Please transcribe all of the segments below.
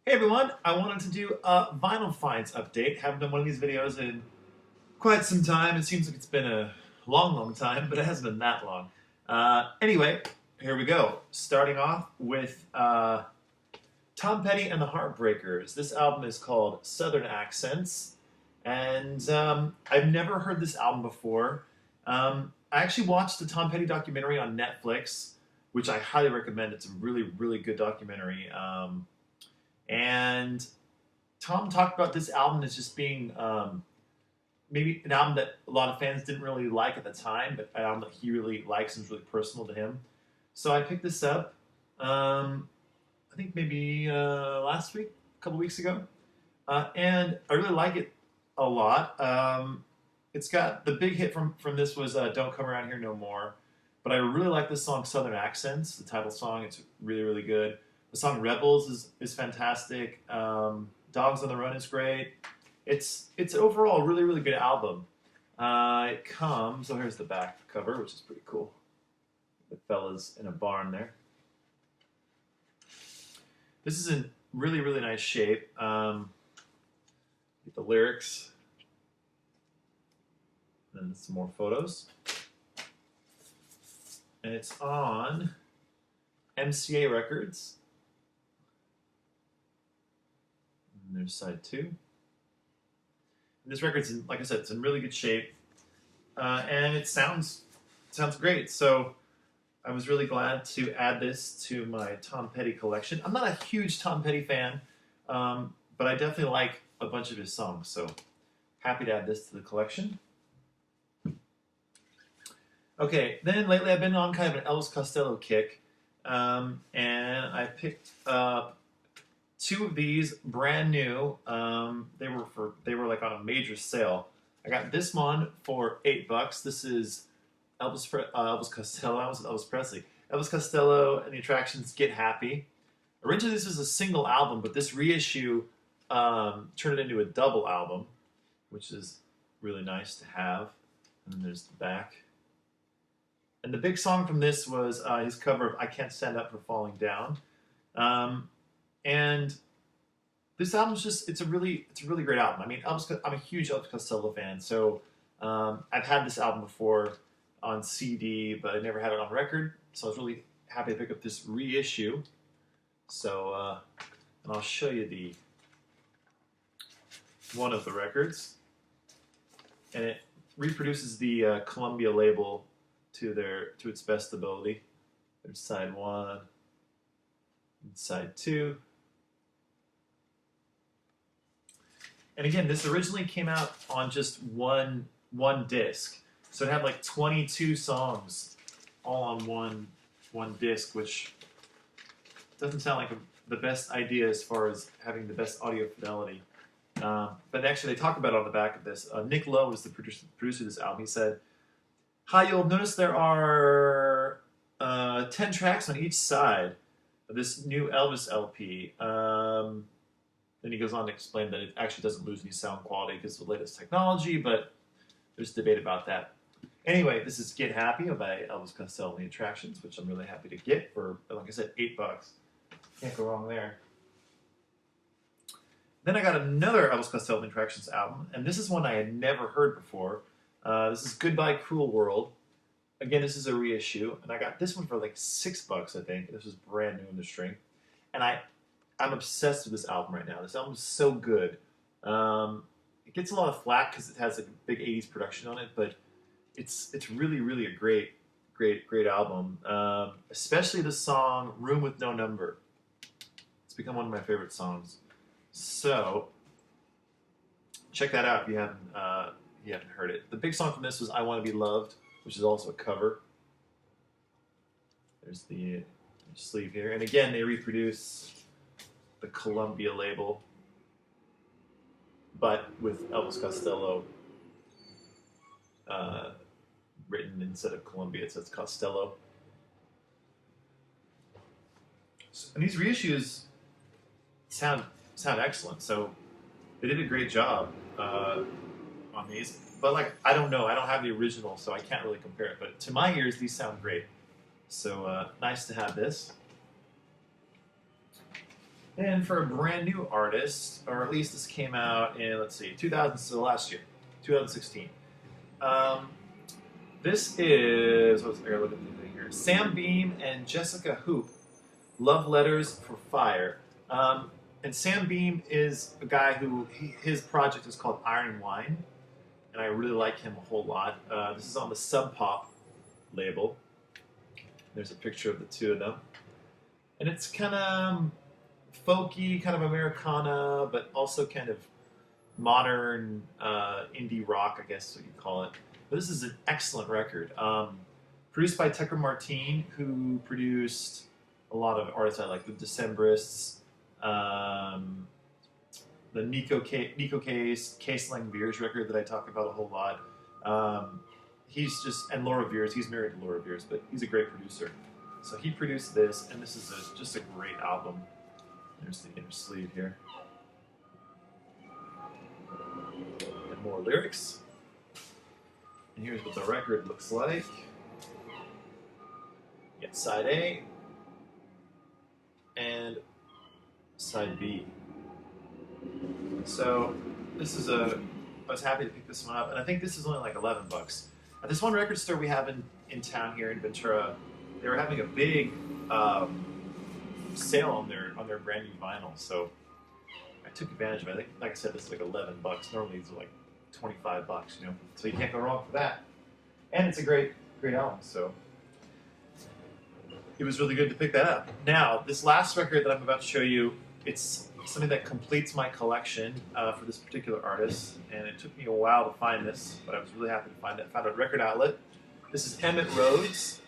Hey everyone, I wanted to do a vinyl finds update. Haven't done one of these videos in quite some time. It seems like it's been a long time, but it hasn't been that long. Anyway, here we go. Starting off with Tom Petty and the Heartbreakers. This album is called Southern Accents, and I've never heard this album before. I actually watched the Tom Petty documentary on Netflix, which I highly recommend. It's a really good documentary. And Tom talked about this album as just being maybe an album that a lot of fans didn't really like at the time, but an album that he really likes and is really personal to him. So I picked this up, I think maybe last week, a couple weeks ago, and I really like it a lot. It's got the big hit from this was "Don't Come Around Here No More," but I really like this song "Southern Accents," the title song. It's really good. The song "Rebels" is fantastic. "Dogs on the Run" is great. It's overall a really good album. It comes. Oh, here's the back cover, which is pretty cool. The fellas in a barn there. This is in really nice shape. Get the lyrics and some more photos. And it's on MCA Records. And there's side two. And this record's, like I said, it's in really good shape, and it sounds great. So I was really glad to add this to my Tom Petty collection. I'm not a huge Tom Petty fan, but I definitely like a bunch of his songs. So happy to add this to the collection. Okay, then lately I've been on kind of an Elvis Costello kick, and I picked up two of these brand new. They were like on a major sale. I got this one for $8. This is Elvis Costello. I was Elvis Presley. Elvis Costello and the Attractions "Get Happy." Originally, this was a single album, but this reissue turned it into a double album, which is really nice to have. And then there's the back. And the big song from this was his cover of "I Can't Stand Up for Falling Down." And this album's it's a really great album. I mean, I'm a huge Elvis Costello fan, so I've had this album before on CD, but I never had it on record. So I was really happy to pick up this reissue. So, and I'll show you the one of the records, and it reproduces the Columbia label to its best ability. There's side one, and side two. And again, this originally came out on just one disc, so it had like 22 songs all on one disc, which doesn't sound like the best idea as far as having the best audio fidelity. But actually, they talk about it on the back of this. Nick Lowe is the producer of this album. He said, "Hi, you'll notice there are 10 tracks on each side of this new Elvis LP." Then he goes on to explain that it actually doesn't lose any sound quality because of the latest technology, but there's debate about that. Anyway, this is "Get Happy" by Elvis Costello and the Attractions, which I'm really happy to get for, like I said, $8. Can't go wrong there. Then I got another Elvis Costello and the Attractions album, and this is one I had never heard before. This is "Goodbye Cruel World." Again, this is a reissue, and I got this one for like $6, I think. This was brand new in the string. And I'm obsessed with this album right now. This album is so good. It gets a lot of flack because it has a big '80s production on it, but it's really a great album. Especially the song "Room with No Number." It's become one of my favorite songs. So check that out if you haven't heard it. The big song from this was "I Want to Be Loved," which is also a cover. There's the sleeve here, and again they reproduce the Columbia label, but with Elvis Costello written instead of Columbia. It says Costello. And these reissues sound excellent. So they did a great job on these. But like, I don't know. I don't have the original, so I can't really compare it. But to my ears, these sound great. So nice to have this. And for a brand new artist, or at least this came out in, let's see, 2000, so last year, 2016. Um, this is, I gotta look at the thing here. Sam Beam and Jessica Hoop, Love Letters for Fire. And Sam Beam is a guy who, his project is called Iron Wine, and I really like him a whole lot. This is on the Sub Pop label. There's a picture of the two of them. And it's kind of folky, kind of Americana, but also kind of modern indie rock, I guess is what you call it. But this is an excellent record. Produced by Tucker Martin, who produced a lot of artists I like, the Decemberists, the Nico Case, Case Lang Veers record that I talk about a whole lot. And Laura Veers, he's married to Laura Veers, but he's a great producer. So he produced this, and this is just a great album. There's the inner sleeve here. And more lyrics. And here's what the record looks like. You get side A and side B. So this is I was happy to pick this one up, and I think this is only like $11. At this one record store we have in town here in Ventura, they were having a big sale on their brand new vinyl, so I took advantage of it. I think, like I said, this is like $11. Normally these are like $25, you know. So you can't go wrong for that. And it's a great album, so it was really good to pick that up. Now, this last record that I'm about to show you, it's something that completes my collection for this particular artist, and it took me a while to find this, but I was really happy to find it. I found it at Record Outlet. This is Emitt Rhodes,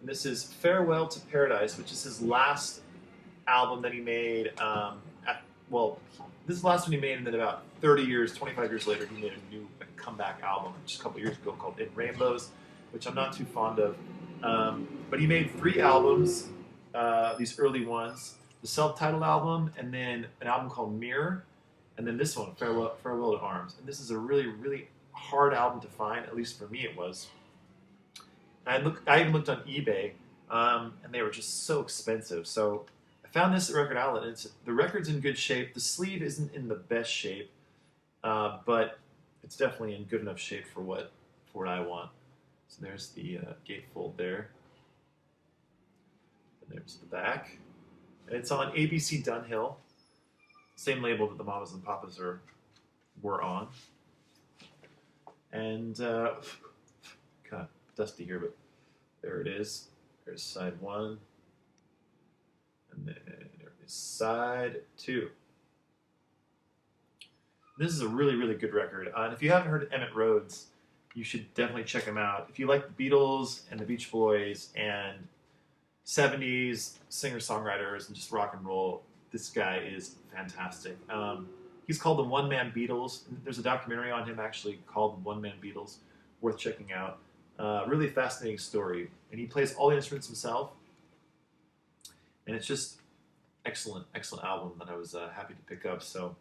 and this is Farewell to Paradise, which is his last album that he made. This is the last one he made, and then about 30 years, 25 years later, he made a new comeback album just a couple years ago called In Rainbows, which I'm not too fond of. But he made 3 albums, these early ones, the self-titled album, and then an album called Mirror, and then this one, Farewell to Arms. And this is a really, really hard album to find, at least for me it was. I even looked on eBay, and they were just so expensive. So I found this at Record Outlet, and the record's in good shape. The sleeve isn't in the best shape, but it's definitely in good enough shape for what I want. So there's the gatefold there. And there's the back. And it's on ABC Dunhill, same label that the Mamas and Papas were on. And kind of dusty here, but there it is. There's side 1. And then there's side 2. This is a really, really good record. And if you haven't heard of Emitt Rhodes, you should definitely check him out. If you like the Beatles and the Beach Boys and 70s singer-songwriters and just rock and roll, this guy is fantastic. He's called the One Man Beatles. There's a documentary on him actually called the One Man Beatles, worth checking out. Really fascinating story. And he plays all the instruments himself. And it's just excellent, excellent album that I was happy to pick up. So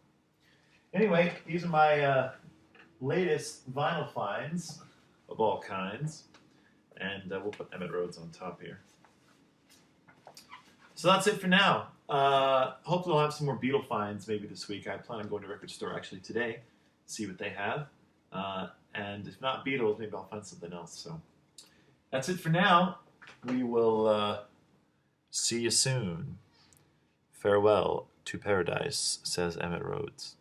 anyway, these are my latest vinyl finds of all kinds. And we'll put Emitt Rhodes on top here. So that's it for now. Hopefully I'll have some more Beatle finds maybe this week. I plan on going to a record store actually today, see what they have. And if not Beatles, maybe I'll find something else. So that's it for now. We will see you soon. Farewell to paradise, says Emitt Rhodes.